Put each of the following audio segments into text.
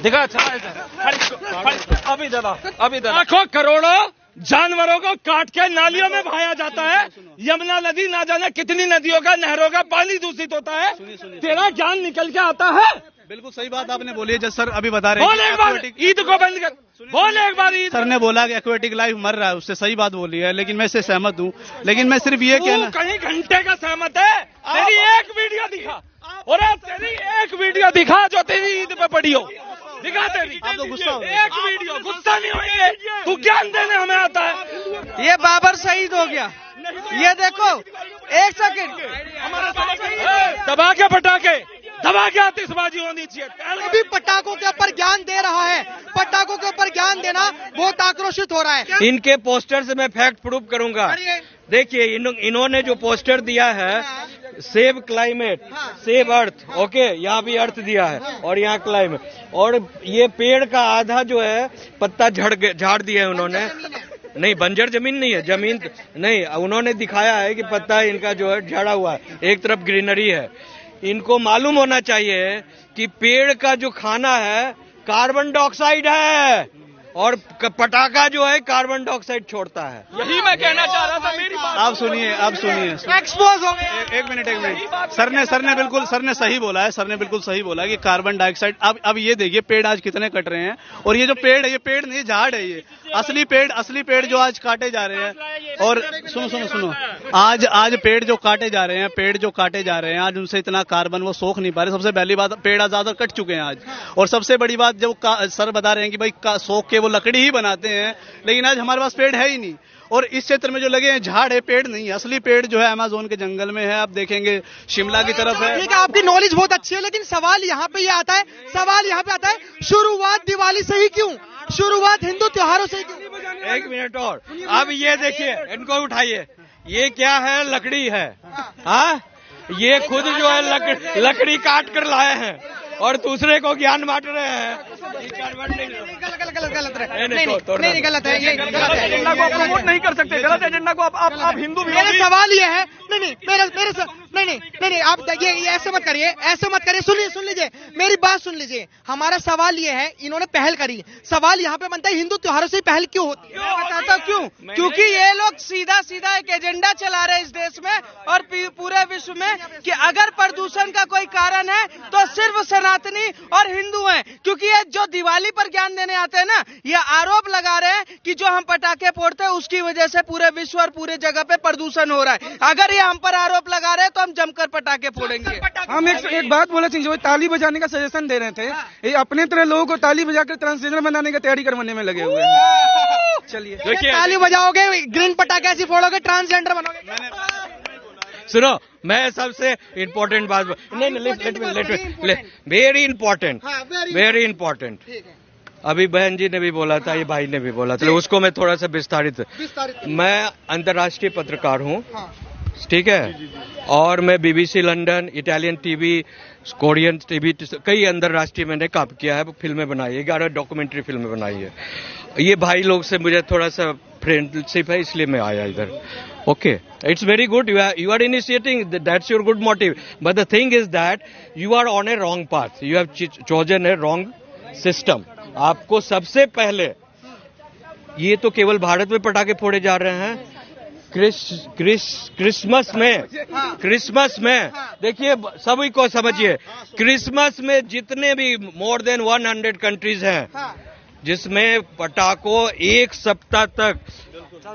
दिखा अभी लाखों करोड़ों जानवरों को काट के नालियों में बहाया जाता है। यमुना नदी ना जाने कितनी नदियों का नहरों का पानी दूषित होता है। तेरा ज्ञान निकल के आता है। बिल्कुल सही बात आपने बोली है। जज सर अभी बता रहे हैं बोल एक बार ईद को बंद कर, बोल एक बार ईद। सर ने बोला कि एक्वेटिक लाइफ मर रहा है, उससे सही बात बोली है, लेकिन मैं इससे सहमत हूँ। लेकिन मैं सिर्फ ये कहना, कहीं घंटे का सहमत है। तेरी एक वीडियो दिखा, और तेरी एक वीडियो दिखा जो तेरी ईद पे पड़ी हो, दिखा तेरी। आप तो गुस्सा हो एक वीडियो, गुस्सा नहीं होंगे, तू ज्ञान देने हमें आता है। ये बाबर शहीद हो गया, ये देखो। एक सेकंड, दबा के पटाखे, दबा के आतिशबाजी होनी चाहिए। अभी पटाखों के ऊपर ज्ञान दे रहा है, पटाखों के ऊपर ज्ञान देना बहुत आक्रोशित हो रहा है। इनके पोस्टर से मैं फैक्ट प्रूव करूंगा। देखिए इन्होंने जो पोस्टर दिया है, save climate, save earth, okay, यहाँ भी अर्थ दिया है और यहाँ क्लाइमेट, और ये पेड़ का आधा जो है पत्ता झाड़ दिया है उन्होंने। नहीं, बंजर जमीन नहीं है, जमीन नहीं, उन्होंने दिखाया है कि पत्ता इनका जो है झड़ा हुआ है, एक तरफ ग्रीनरी है। इनको मालूम होना चाहिए कि पेड़ का जो खाना है कार्बन डाइऑक्साइड है, और पटाखा जो है कार्बन डाइऑक्साइड छोड़ता है। यही मैं कहना चाह रहा था। मेरी बात आप सुनिए, एक्सपोज हो गए। एक मिनट। सर ने सही बोला है। सर ने बिल्कुल सही बोला कि कार्बन डाइऑक्साइड। अब ये देखिए पेड़ आज कितने कट रहे हैं, और ये जो पेड़ है, ये पेड़ नहीं, झाड़ है। ये असली पेड़ जो आज काटे जा रहे हैं। और सुनो, आज पेड़ जो काटे जा रहे हैं, आज उनसे इतना कार्बन वो सोख नहीं पा रहे। सबसे पहली बात, पेड़ ज्यादा कट चुके हैं आज। और सबसे बड़ी बात, जब सर बता रहे हैं कि भाई सोख के वो लकड़ी ही बनाते हैं, लेकिन आज हमारे पास पेड़ है ही नहीं। और इस क्षेत्र में जो लगे हैं झाड़ है, पेड़ नहीं है। असली पेड़ जो है अमेज़न के जंगल में है। आप देखेंगे शिमला की तरफ है। ठीक है, आपकी नॉलेज बहुत अच्छी है, लेकिन सवाल यहाँ पे आता है, शुरुआत दिवाली से ही क्यों? शुरुआत हिंदू त्योहारों से ही क्यों? एक मिनट और, अब ये देखिए, इनको उठाइए, ये क्या है? लकड़ी है। हाँ, ये खुद जो है लकड़ी काट कर लाए हैं और दूसरे को ज्ञान बांट रहे हैं। गलत है। नहीं, गलत है। ये गलत है। एजेंडा को प्रमोट नहीं कर सकते, गलत एजेंडा को आप हिंदू। मेरा सवाल ये है, नहीं, आप ये ऐसे मत करिए, सुन लीजिए, मेरी बात सुन लीजिए। हमारा सवाल ये है, इन्होंने पहल करी, सवाल यहाँ पे बनता है हिंदू त्योहारों से पहल क्यों होती है? बताता क्यों? क्योंकि ये लोग सीधा एक एजेंडा चला रहे हैं इस देश में और पूरे विश्व में, कि अगर प्रदूषण का कोई कारण है तो सिर्फ सनातनी और हिंदू हैं। क्योंकि ये जो दिवाली पर ज्ञान देने आते हैं ना, ये आरोप लगा रहे हैं कि जो हम पटाखे फोड़ते हैं उसकी वजह से पूरे विश्व और पूरे जगह पे प्रदूषण हो रहा है। अगर ये हम पर आरोप लगा रहे हैं तो हम जमकर पटाखे फोड़ेंगे। हम एक बात बोले थे, जो ताली बजाने का सजेशन दे रहे थे, ये अपने तरह लोगों को ताली बजाकर ट्रांसजेंडर बनाने की तैयारी करवाने में लगे हुए हैं। चलिए, ताली बजाओगे, ग्रीन पटाखे ऐसी फोड़ोगे, ट्रांसजेंडर बनोगे। सुनो, मैं सबसे इम्पोर्टेंट बात, वेरी इंपॉर्टेंट। अभी बहन जी ने भी बोला था, ये भाई ने भी बोला था, उसको मैं थोड़ा सा विस्तारित। मैं अंतर्राष्ट्रीय पत्रकार हूँ, ठीक है, और मैं BBC London, Italian TV, Korean TV, कई अंतर्राष्ट्रीय मैंने काम किया है, फिल्में बनाई है, 11 डॉक्यूमेंट्री फिल्में बनाई है। ये भाई लोग से मुझे थोड़ा सा फ्रेंडशिप है, इसलिए मैं आया इधर। Okay, it's very good, you are initiating, that's your good motive, but the thing is that you are on a wrong path, you have chosen a wrong system। आपको सबसे पहले, ये तो केवल भारत में पटाखे फोड़े जा रहे हैं, क्रिसमस में देखिए, सभी को समझिए, क्रिसमस में जितने भी मोर देन 100 कंट्रीज हैं, जिसमें पटाखों एक सप्ताह तक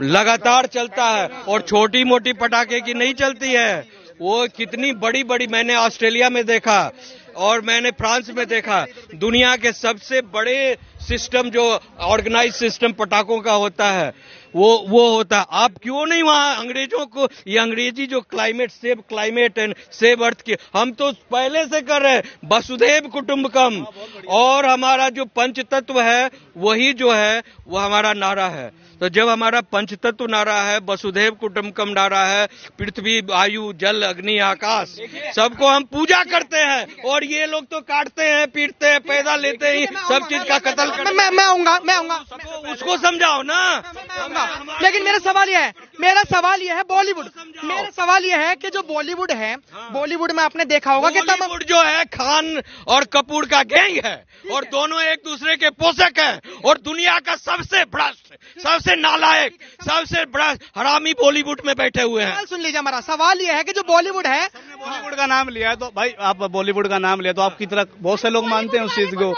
लगातार चलता है, और छोटी मोटी पटाखे की नहीं चलती है, वो कितनी बड़ी बड़ी, मैंने ऑस्ट्रेलिया में देखा और मैंने फ्रांस में देखा। दुनिया के सबसे बड़े सिस्टम जो ऑर्गेनाइज सिस्टम पटाखों का होता है, वो होता है। आप क्यों नहीं वहां अंग्रेजों को, ये अंग्रेजी जो save climate and save earth की, हम तो पहले से कर रहे हैं, वसुधैव कुटुंबकम, और हमारा जो पंचतत्व है वही जो है वो हमारा नारा है। तो जब हमारा पंचतत्व नारा है, वसुधैव कुटुंबकम नारा है, पृथ्वी वायु जल अग्नि आकाश, सबको हम पूजा करते हैं, और ये लोग तो काटते हैं, पीटते हैं, पैदा लेते ही सब चीज का कत्ल मैं आऊंगा उसको समझाओ ना। लेकिन मेरा सवाल यह है बॉलीवुड, मेरा सवाल यह है कि जो बॉलीवुड है, बॉलीवुड में आपने देखा होगा कि बॉलीवुड जो है खान और कपूर का गैंग है और दोनों एक दूसरे के पोषक हैं और दुनिया का सबसे भ्रष्ट, सबसे नालायक, सबसे बड़ा हरामी बॉलीवुड में बैठे हुए हैं। सुन लीजिए, हमारा सवाल यह है कि जो बॉलीवुड है, बॉलीवुड का नाम लिया है तो भाई, आप बॉलीवुड का नाम लिया तो आपकी तरह बहुत से लोग मानते हैं उस चीज को।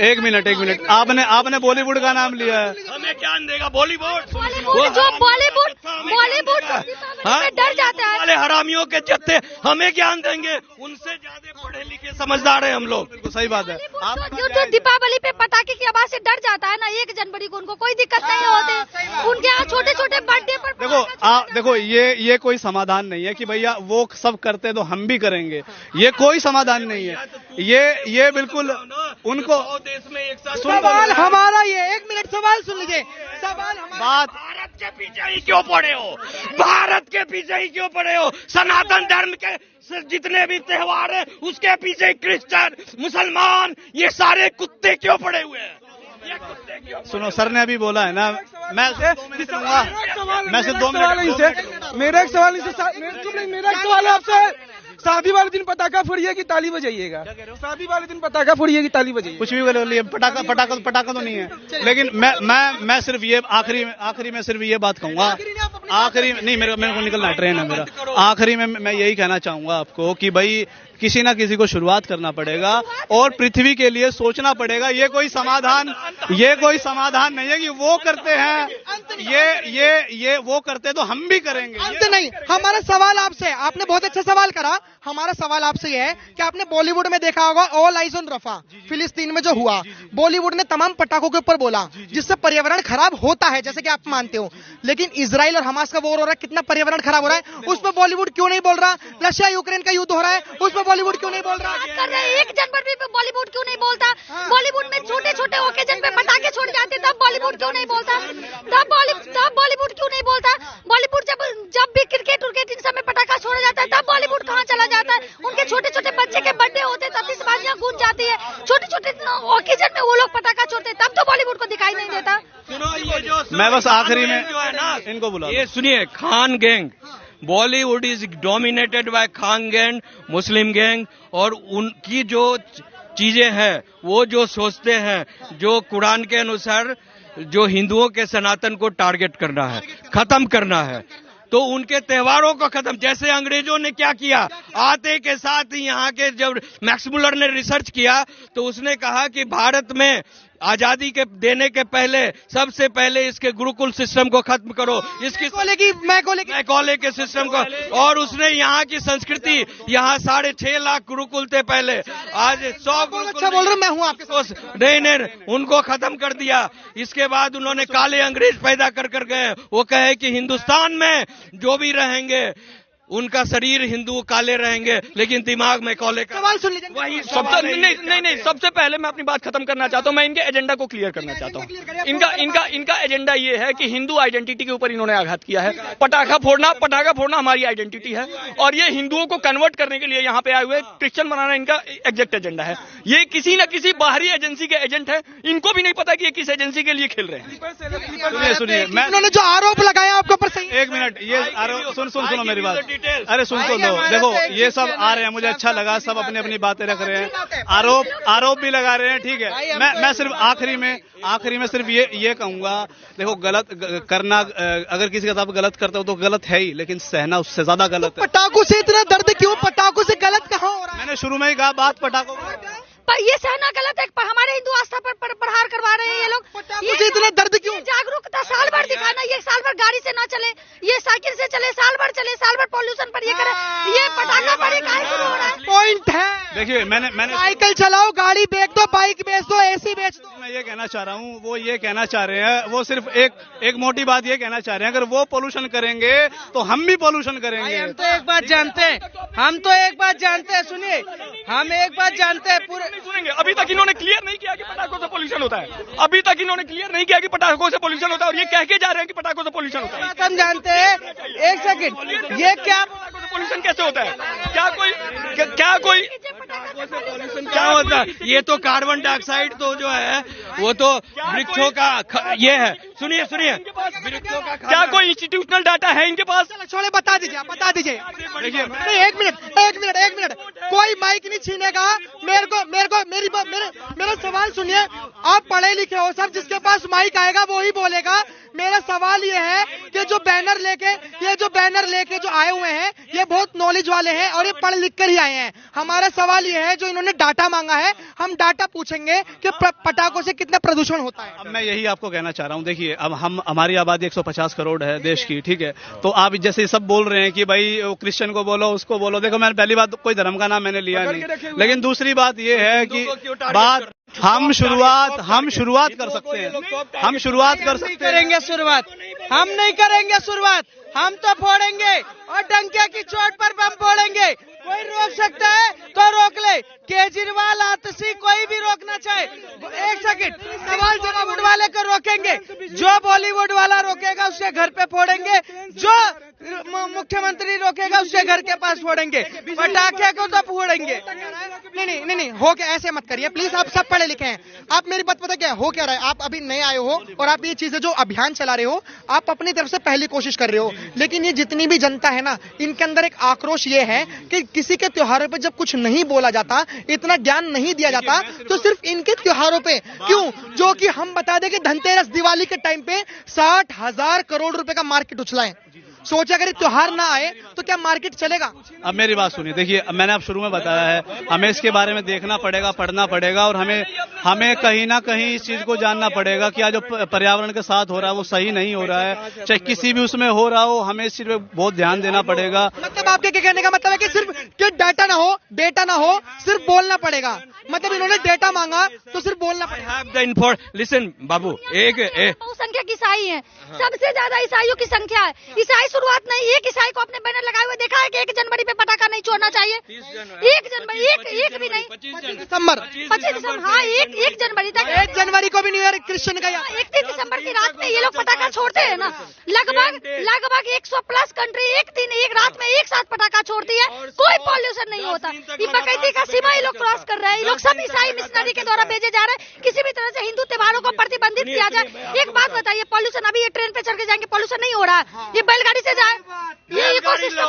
एक मिनट, आपने बॉलीवुड का नाम लिया है, हमें ज्ञान देगा बॉलीवुड। जो बॉलीवुड में डर जाता है वाले हरामियों के जत्थे हमें ज्ञान देंगे, उनसे ज्यादा पढ़े लिखे समझदार हैं हम लोग। बिल्कुल सही बात है। जो दीपावली पे पटाखे की आवाज से डर जाता है ना, 1 जनवरी को उनको कोई दिक्कत नहीं होती। उनके यहाँ छोटे छोटे बर्थडे पर देखो ये कोई समाधान नहीं है कि भैया वो सब करते हैं तो हम भी करेंगे, ये कोई समाधान नहीं है। ये बिल्कुल उनको देश में एक साथ सवाल हमारा ये, 1 मिनट सवाल सुन लीजिए, सवाल हमारा, भारत के पीछे ही क्यों पड़े हो? भारत के पीछे ही क्यों पड़े हो? सनातन धर्म के जितने भी त्योहार है उसके पीछे क्रिश्चियन, मुसलमान, ये सारे कुत्ते क्यों पड़े हुए हैं? ये कुत्ते क्यों? सुनो, सर ने अभी बोला है ना, मैं सिर्फ 2 मिनट। मेरा एक सवाल है आपसे, शादी वाले दिन पटाखा फोड़िए कि ताली बजाइएगा? शादी वाले दिन पटाखा फोड़िए कि ताली बजाइए? कुछ भी बोलिए, पटाखा तो नहीं है। लेकिन मैं सिर्फ ये आखिरी में सिर्फ ये बात कहूंगा, आखिरी नहीं, मेरे को निकलना है, ट्रेन है मेरा। आखिरी में मैं यही कहना चाहूंगा आपको कि भाई किसी ना किसी को शुरुआत करना पड़ेगा और पृथ्वी के लिए सोचना पड़ेगा। ये कोई समाधान नहीं है कि वो करते हैं, ये वो करते तो हम भी करेंगे। अंत नहीं। हमारा सवाल आपसे, आपने बहुत अच्छा सवाल करा, हमारा सवाल आपसे यह है कि आपने बॉलीवुड में देखा होगा ऑल आइज ऑन रफा, फिलिस्तीन में जो हुआ, बॉलीवुड ने तमाम पटाखों के ऊपर बोला जिससे पर्यावरण खराब होता है, जैसे कि आप मानते हो। लेकिन इजराइल और हमास का वॉर हो रहा है, कितना पर्यावरण खराब हो रहा है, उस पर बॉलीवुड क्यों नहीं बोल रहा? रशिया यूक्रेन का युद्ध हो रहा है, उस पर बॉलीवुड क्यों नहीं बोल रहा? बात कर रहे हैं 1 जनवरी पे बॉलीवुड क्यों नहीं बोलता? बॉलीवुड में छोटे छोटे ओकेजन पे पटाखे छोड़ जाते, तब बॉलीवुड क्यों नहीं बोलता? तब बॉलीवुड क्यों नहीं बोलता? बॉलीवुड जब भी क्रिकेट इन समय पटाखा छोड़ा जाता है, तब बॉलीवुड कहाँ चला जाता है? उनके छोटे छोटे बच्चे के बर्थडे होते हैं, तब आतिशबाजियां गूंज जाती है, छोटे छोटे ओकेजन में वो लोग पटाखा छोड़ते, तब तो बॉलीवुड को दिखाई नहीं देता। ये जो मैं बस आखिरी में जो है ना, इनको बुला, ये सुनिए, Khan gang, Bollywood is dominated by Khan gang, Muslim gang, और उनकी जो चीजें हैं, वो जो सोचते हैं, जो कुरान के अनुसार जो हिंदुओं के सनातन को टारगेट करना है, खत्म करना है, तो उनके त्योहारों को खत्म, जैसे अंग्रेजों ने क्या किया, आते के साथ ही यहाँ के जब मैक्स मुलर ने रिसर्च किया तो उसने कहा कि भारत में आजादी के देने के पहले सबसे पहले इसके गुरुकुल सिस्टम को खत्म करो, इसकी मैकॉले के सिस्टम को, और उसने यहाँ की संस्कृति, यहाँ 6.5 लाख गुरुकुल थे पहले, आज 100 गुरुकुल। अच्छा बोल रहा हूँ, मैं हूँ आपके नहीं, उनको खत्म कर दिया। इसके बाद उन्होंने काले अंग्रेज पैदा कर गए, वो कहे कि हिंदुस्तान में जो भी रहेंगे उनका शरीर हिंदू काले रहेंगे लेकिन दिमाग में काले का। सवाल सुन लीजिए, वही नहीं, सबसे पहले मैं अपनी बात खत्म करना चाहता हूं। मैं इनके एजेंडा को क्लियर करना चाहता हूं। इनका एजेंडा ये है कि हिंदू आइडेंटिटी के ऊपर इन्होंने आघात किया है। पटाखा फोड़ना हमारी आइडेंटिटी है और ये हिंदुओं को कन्वर्ट करने के लिए यहाँ पे आए हुए क्रिश्चियन बनाना इनका एग्जैक्ट एजेंडा है। ये किसी न किसी बाहरी एजेंसी के एजेंट है, इनको भी नहीं पता कि ये किस एजेंसी के लिए खेल रहे हैं। सुनिए, उन्होंने जो आरोप लगाया आपके ऊपर, सही, 1 मिनट, ये सुनो मेरी बात। अरे सुन तो लो, देखो ये सब आ रहे हैं, मुझे अच्छा लगा, सब अपनी अपनी बातें रख रहे हैं, आरोप भी लगा रहे हैं, ठीक है। मैं सिर्फ आखिरी में सिर्फ ये कहूंगा, देखो गलत करना, अगर किसी का आप गलत करते हो तो गलत है ही, लेकिन सहना उससे ज्यादा गलत है। पटाखों से इतना दर्द क्यों? पटाखों से गलत कहाँ हो रहा है? मैंने शुरू में ही कहा बात पटाखों, ये सहना गलत है, हमारे हिंदू आस्था पर प्रहार करवा रहे हैं ये लोग। मुझे इतना दर्द क्यों? जागरूकता साल भर दिखाना, ये साल भर गाड़ी से ना चले, ये साइकिल से चले, साल भर पॉल्यूशन पर ये करे, ये पटाखा पर ये काहे शुरू हो रहा है? पॉइंट है, देखिए मैंने साइकिल चलाओ, गाड़ी बेच दो, बाइक बेच दो, एसी बेच दो। मैं ये कहना चाह रहा हूँ, वो ये कहना चाह रहे हैं, वो सिर्फ एक मोटी बात ये कहना चाह रहे हैं, अगर वो पोल्यूशन करेंगे तो हम भी पोल्यूशन करेंगे। हम तो एक बात जानते हैं, सुनिए, हम एक बात जानते हैं, पूरे सुनेंगे। अभी तक इन्होंने क्लियर नहीं किया कि पटाखों से पोल्यूशन होता है, अभी तक इन्होंने क्लियर नहीं किया कि पटाखों से पोल्यूशन होता है, और ये कह के जा रहे हैं कि पटाखों से पोल्यूशन होता है। हम जानते हैं, एक सेकंड, ये क्या पोल्यूशन कैसे होता है? क्या कोई क्या होता है? ये तो कार्बन डाइऑक्साइड तो जो है वो तो वृक्षों का ये है। सुनिए सुनिए, वृक्षों का क्या कोई इंस्टीट्यूशनल डाटा है इनके पास? छोड़े, बता दीजिए देखिए, नहीं, एक मिनट, कोई माइक नहीं छीनेगा। मेरा सवाल सुनिए। आप पढ़े लिखे हो सब, जिसके पास माइक आएगा वो ही बोलेगा। मेरा सवाल ये है कि जो बैनर लेके जो आए हुए हैं, ये बहुत नॉलेज वाले हैं और ये पढ़ लिख कर ही आए हैं। हमारा सवाल ये है, जो इन्होंने डाटा मांगा है, हम डाटा पूछेंगे कि पटाखों से कितना प्रदूषण होता है। अब मैं यही आपको कहना चाह रहा हूँ। देखिए, अब हमारी आबादी 150 करोड़ है देश की, ठीक है। तो आप जैसे सब बोल रहे हैं कि भाई क्रिश्चियन को बोलो, उसको बोलो। देखो, मैंने पहली बात, कोई धर्म का नाम मैंने लिया नहीं, लेकिन दूसरी बात ये है कि हम शुरुआत कर सकते हैं। हम नहीं करेंगे शुरुआत, हम तो फोड़ेंगे और डंके की चोट पर बम फोड़ेंगे। कोई रोक सकता है तो रोक ले। केजरीवाल, आतिशी, कोई भी रोकना चाहे। एक सेकंड, सवाल बॉलीवुड वाले को रोकेंगे। जो बॉलीवुड वाला रोकेगा उसके घर पे फोड़ेंगे, जो मुख्यमंत्री रोकेगा उसके घर के पास फोड़ेंगे। पटाखे को तो फोड़ेंगे। नहीं, हो क्या, ऐसे मत करिए प्लीज। आप सब पढ़े लिखे हैं। आप मेरी बात पता क्या हो क्या रहा है? आप अभी नए आए हो और आप ये चीजें जो अभियान चला रहे हो, आप अपनी तरफ से पहली कोशिश कर रहे हो। लेकिन ये जितनी भी जनता है ना, इनके अंदर एक आक्रोश ये है कि किसी के त्योहारों पे जब कुछ नहीं बोला जाता, इतना ज्ञान नहीं दिया जाता, तो सिर्फ इनके त्योहारों पे क्यों? जो कि हम बता दें कि धनतेरस, दिवाली के टाइम पे 60,000 करोड़ रुपए का मार्केट उछला है। सोचा अगर त्योहार ना आए तो क्या मार्केट चलेगा? अब मेरी बात सुनिए। देखिए, मैंने आप शुरू में बताया है, हमें इसके बारे में देखना पड़ेगा, पढ़ना पड़ेगा, और हमें कहीं ना कहीं इस चीज को जानना पड़ेगा कि आज जो पर्यावरण के साथ हो रहा है वो सही नहीं हो रहा है। चाहे किसी भी उसमें हो रहा हो, हमें इस चीज पे बहुत ध्यान देना पड़ेगा। मतलब आपके क्या कहने का मतलब है कि सिर्फ कि डेटा ना हो, सिर्फ बोलना पड़ेगा। मतलब इन्होंने डेटा मांगा तो सिर्फ बोलना पड़ेगा। लिसन बाबू, बहुसंख्यक ईसाई हैं, सबसे ज्यादा ईसाइयों की संख्या है। ईसाई शुरुआत नहीं, एक ईसाई को अपने बैनर लगाए हुए देखा है कि 1 जनवरी पे पटाखा नहीं छोड़ना चाहिए? 1 जनवरी, एक भी नहीं। 25 दिसंबर, हाँ, 1 जनवरी तक। 1 जनवरी को भी न्यू ईयर क्रिश्चियन का। 31 दिसंबर की रात में ये लोग पटाखा छोड़ते हैं ना। लगभग 100+ कंट्री एक रात में एक साथ पटाखा छोड़ती है, कोई पॉल्यूशन नहीं होता। ये बकैती का सीमा ये लोग क्रॉस कर रहे हैं। ये लोग सब ईसाई मिशनरी के द्वारा भेजे जा रहे हैं। किसी भी तरह से हिंदू त्योहारों को प्रतिबंधित किया जाए। एक बात बताइए, पॉल्यूशन, अभी ये ट्रेन पे चढ़ के जाएंगे, पॉल्यूशन नहीं हो रहा है। ये बैलगाड़ी से जाए, ये इकोसिस्टम।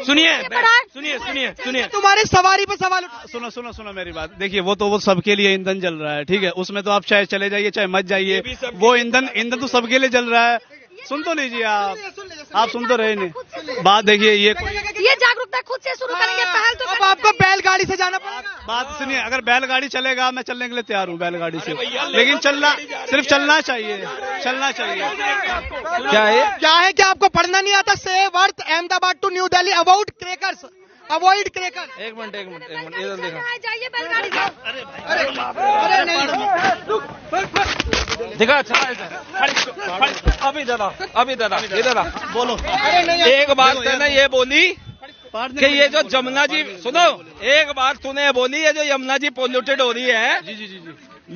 सुनिए, तुम्हारे सवारी पे सवाल। सुनो मेरी बात। देखिए, वो सबके लिए ईंधन जल रहा है, ठीक है। उसमें तो आप चाहे चले जाइए चाहे मत जाइए, वो ईंधन तो सबके लिए जल रहा है। सुन तो लीजिए आप सुन तो रहे नहीं। बात देखिए, ये जागरूकता खुद से शुरू करेंगे पहल तो। अब आपको बैलगाड़ी से जाना पड़ेगा। बात सुनिए, अगर बैलगाड़ी चलेगा, मैं चलने के लिए तैयार हूँ बैलगाड़ी से, लेकिन सिर्फ चलना चाहिए। क्या है कि आपको पढ़ना नहीं आता? Save earth, Ahmedabad to New Delhi, avoid crackers. एक मिनट इधर देखो। जाइए बैलगाड़ी से। देखा, अच्छा अभी दादा इधर बोलो। एक बात मैंने ये बोली कि ये जो यमुना जी, सुनो, एक बात तूने बोली, ये जो यमुना जी पोल्यूटेड हो रही है, जी,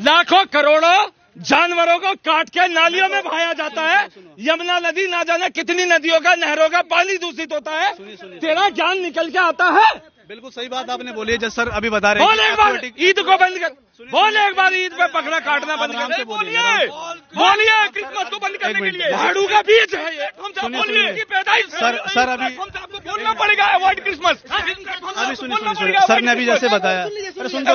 लाखों करोड़ों जानवरों को काट के नालियों में बहाया जाता है। यमुना नदी ना जाने कितनी नदियों का, नहरों का पानी दूषित होता है। तेरा ज्ञान निकल के आता है। बिल्कुल सही बात आपने बोली है। जैसे सर अभी बता रहे हैं, बोल एक बार ईद को बंद कर, बोल एक बार ईद पे पकड़ा काटना बंद कर, बोलिए क्रिसमस को बंद करने के लिए। झाड़ू का बीज है ये, बोलिए कि पैदाइश। सर अभी आपको बोलना पड़ेगा अवॉइड क्रिसमस। अभी सुनिए, सर ने अभी जैसे बताया, सुन तो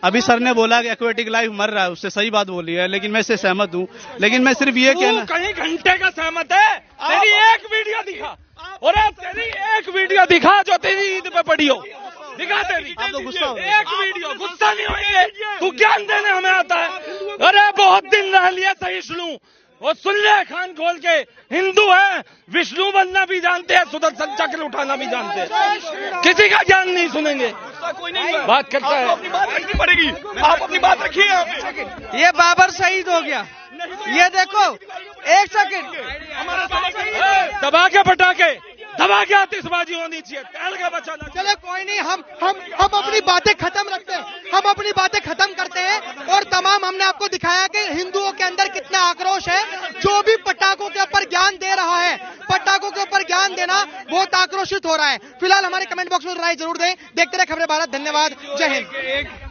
अभी सर ने बोला कि एक्वेटिक लाइफ मर रहा है, उससे सही बात बोली है, लेकिन मैं इससे सहमत हूँ। लेकिन मैं सिर्फ ये कहना, कहीं घंटे का सहमत है। तेरी एक वीडियो दिखा, और तेरी एक वीडियो दिखा जो तेरी ईद पे पड़ी हो, दिखा तेरी। आप तो गुस्सा हो, एक वीडियो, गुस्सा नहीं होंगे, तू ज्ञान देने हमें आता है। अरे बहुत दिन रह लिया सहिष्णु, और सुन ले खान खोल के, हिंदू है, विष्णु बनना भी जानते हैं, सुदर्शन चक्र उठाना भी जानते हैं, किसी का ज्ञान नहीं सुनेंगे। कोई नहीं बात करता है, अपनी बात रखनी पड़ेगी। आप अपनी बात रखिए। ये बाबर शहीद हो गया, ये देखो, एक सेकंड, दबा के पटाखे, दबा के आतिशबाजी होनी चाहिए, तेल का बचाना। चले कोई नहीं, हम अपनी बातें खत्म रखते हैं, हम अपनी बातें खत्म करते हैं। और तमाम हमने आपको दिखाया कि हिंदुओं के अंदर कितना आक्रोश है। जो भी पटाखों पटाखों के ऊपर ज्ञान दे रहा है, पटाखों के ऊपर ज्ञान देना बहुत आक्रोशित हो रहा है। फिलहाल हमारे कमेंट बॉक्स में राय जरूर दें। देखते रहे खबरें भारत। धन्यवाद। जय हिंद।